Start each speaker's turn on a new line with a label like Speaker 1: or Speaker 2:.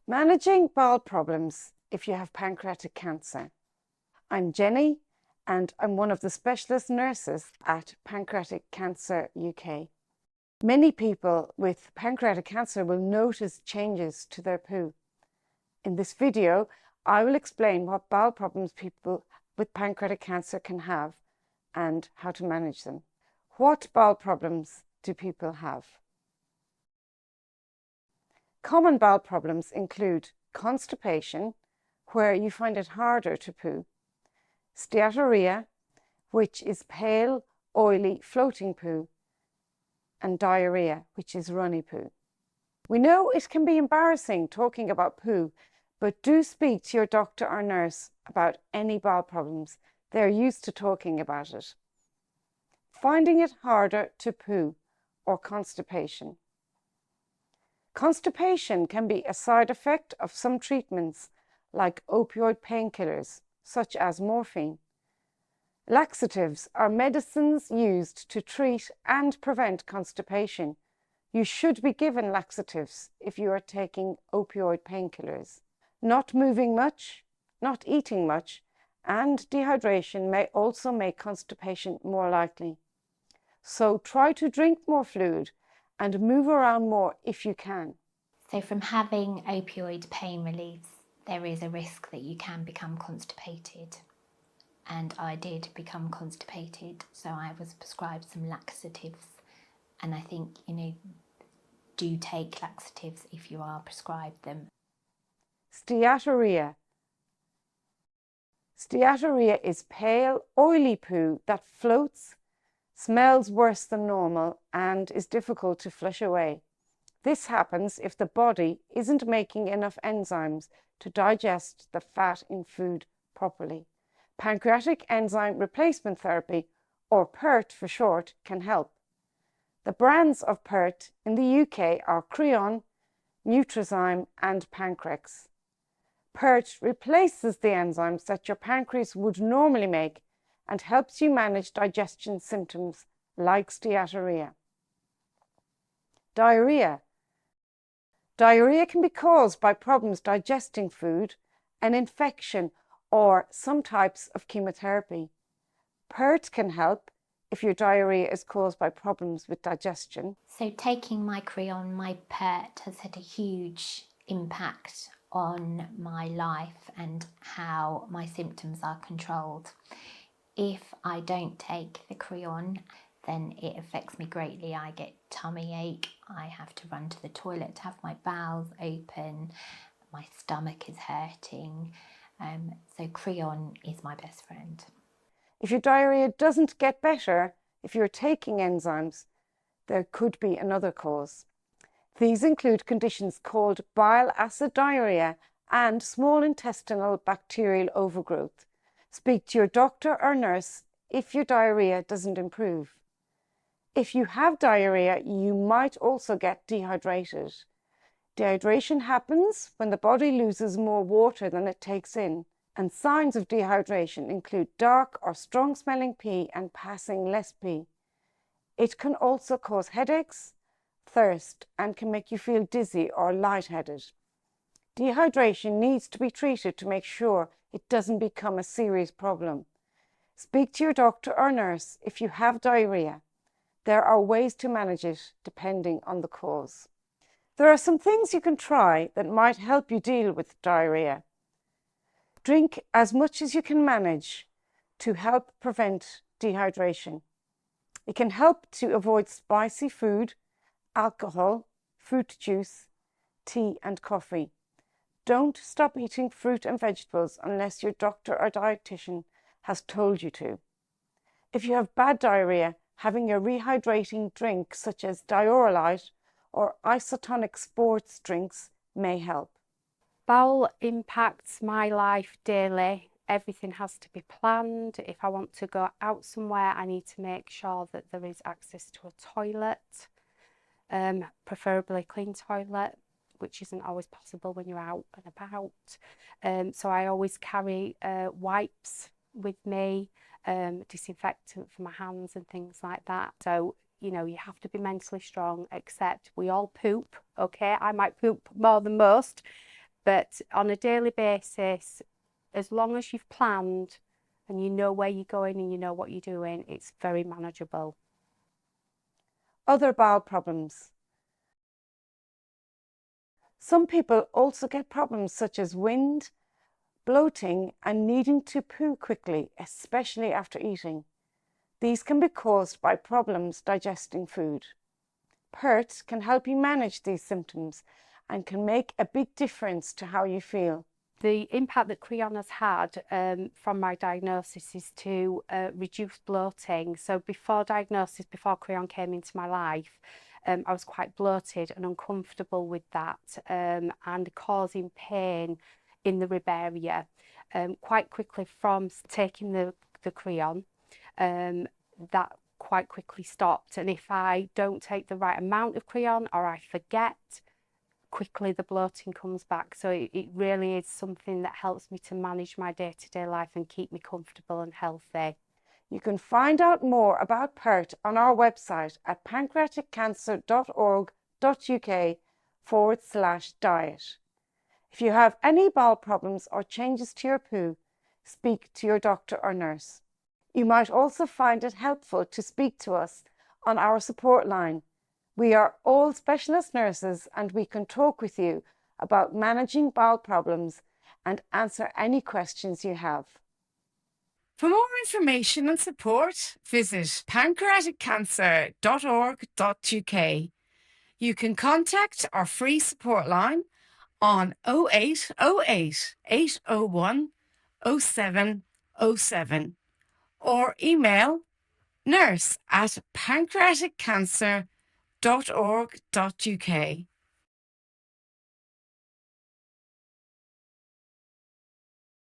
Speaker 1: Managing bowel problems if you have pancreatic cancer. I'm Jeni and I'm one of the specialist nurses at Pancreatic Cancer UK. Many people with pancreatic cancer will notice changes to their poo. In this video, I will explain what bowel problems people with pancreatic cancer can have and how to manage them. What bowel problems do people have? Common bowel problems include constipation, where you find it harder to poo, steatorrhoea, which is pale, oily, floating poo, and diarrhea, which is runny poo. We know it can be embarrassing talking about poo, but do speak to your doctor or nurse about any bowel problems. They're used to talking about it. Finding it harder to poo or constipation. Constipation can be a side effect of some treatments like opioid painkillers, such as morphine. Laxatives are medicines used to treat and prevent constipation. You should be given laxatives if you are taking opioid painkillers. Not moving much, not eating much, and dehydration may also make constipation more likely. So try to drink more fluid and move around more if you can.
Speaker 2: So from having opioid pain reliefs, there is a risk that you can become constipated. And I did become constipated, so I was prescribed some laxatives. And I think, do take laxatives if you are prescribed them.
Speaker 1: Steatorrhoea. Steatorrhoea is pale, oily poo that floats, smells worse than normal, and is difficult to flush away. This happens if the body isn't making enough enzymes to digest the fat in food properly. Pancreatic enzyme replacement therapy, or PERT for short, can help. The brands of PERT in the UK are Creon, Nutrazyme and Pancrex. PERT replaces the enzymes that your pancreas would normally make and helps you manage digestion symptoms like steatorrhea. Diarrhea. Diarrhea can be caused by problems digesting food, an infection, or some types of chemotherapy. PERT can help if your diarrhea is caused by problems with digestion.
Speaker 2: So taking my Creon, my PERT has had a huge impact on my life and how my symptoms are controlled. If I don't take the Creon, then it affects me greatly. I get tummy ache, I have to run to the toilet to have my bowels open, my stomach is hurting. So Creon is my best friend.
Speaker 1: If your diarrhea doesn't get better, if you're taking enzymes, there could be another cause. These include conditions called bile acid diarrhea and small intestinal bacterial overgrowth. Speak to your doctor or nurse if your diarrhea doesn't improve. If you have diarrhea, you might also get dehydrated. Dehydration happens when the body loses more water than it takes in, and signs of dehydration include dark or strong-smelling pee and passing less pee. It can also cause headaches, thirst, and can make you feel dizzy or lightheaded. Dehydration needs to be treated to make sure it doesn't become a serious problem. Speak to your doctor or nurse if you have diarrhea. There are ways to manage it depending on the cause. There are some things you can try that might help you deal with diarrhea. Drink as much as you can manage to help prevent dehydration. It can help to avoid spicy food, alcohol, fruit juice, tea and coffee. Don't stop eating fruit and vegetables unless your doctor or dietitian has told you to. If you have bad diarrhea, having a rehydrating drink such as Diarrhea or isotonic sports drinks may help.
Speaker 3: Bowel impacts my life daily. Everything has to be planned. If I want to go out somewhere, I need to make sure that there is access to a toilet, preferably a clean toilet, which isn't always possible when you're out and about. So I always carry wipes with me, disinfectant for my hands and things like that. So, you have to be mentally strong, except we all poop, okay? I might poop more than most, But on a daily basis, as long as you've planned and you know where you're going and you know what you're doing, it's very manageable.
Speaker 1: Other bowel problems. Some people also get problems such as wind, bloating, and needing to poo quickly, especially after eating. These can be caused by problems digesting food. PERT can help you manage these symptoms and can make a big difference to how you feel.
Speaker 3: The impact that Creon has had from my diagnosis is to reduce bloating. So before diagnosis, before Creon came into my life, I was quite bloated and uncomfortable with that and causing pain in the rib area. Quite quickly from taking the Creon, that quite quickly stopped. And if I don't take the right amount of Creon or I forget, quickly the bloating comes back. So it really is something that helps me to manage my day-to-day life and keep me comfortable and healthy.
Speaker 1: You can find out more about PERT on our website at pancreaticcancer.org.uk/diet. If you have any bowel problems or changes to your poo, speak to your doctor or nurse. You might also find it helpful to speak to us on our support line. We are all specialist nurses and we can talk with you about managing bowel problems and answer any questions you have.
Speaker 4: For more information and support, visit pancreaticcancer.org.uk. You can contact our free support line on 0808 801 0707 or email nurse@pancreaticcancer.org.uk.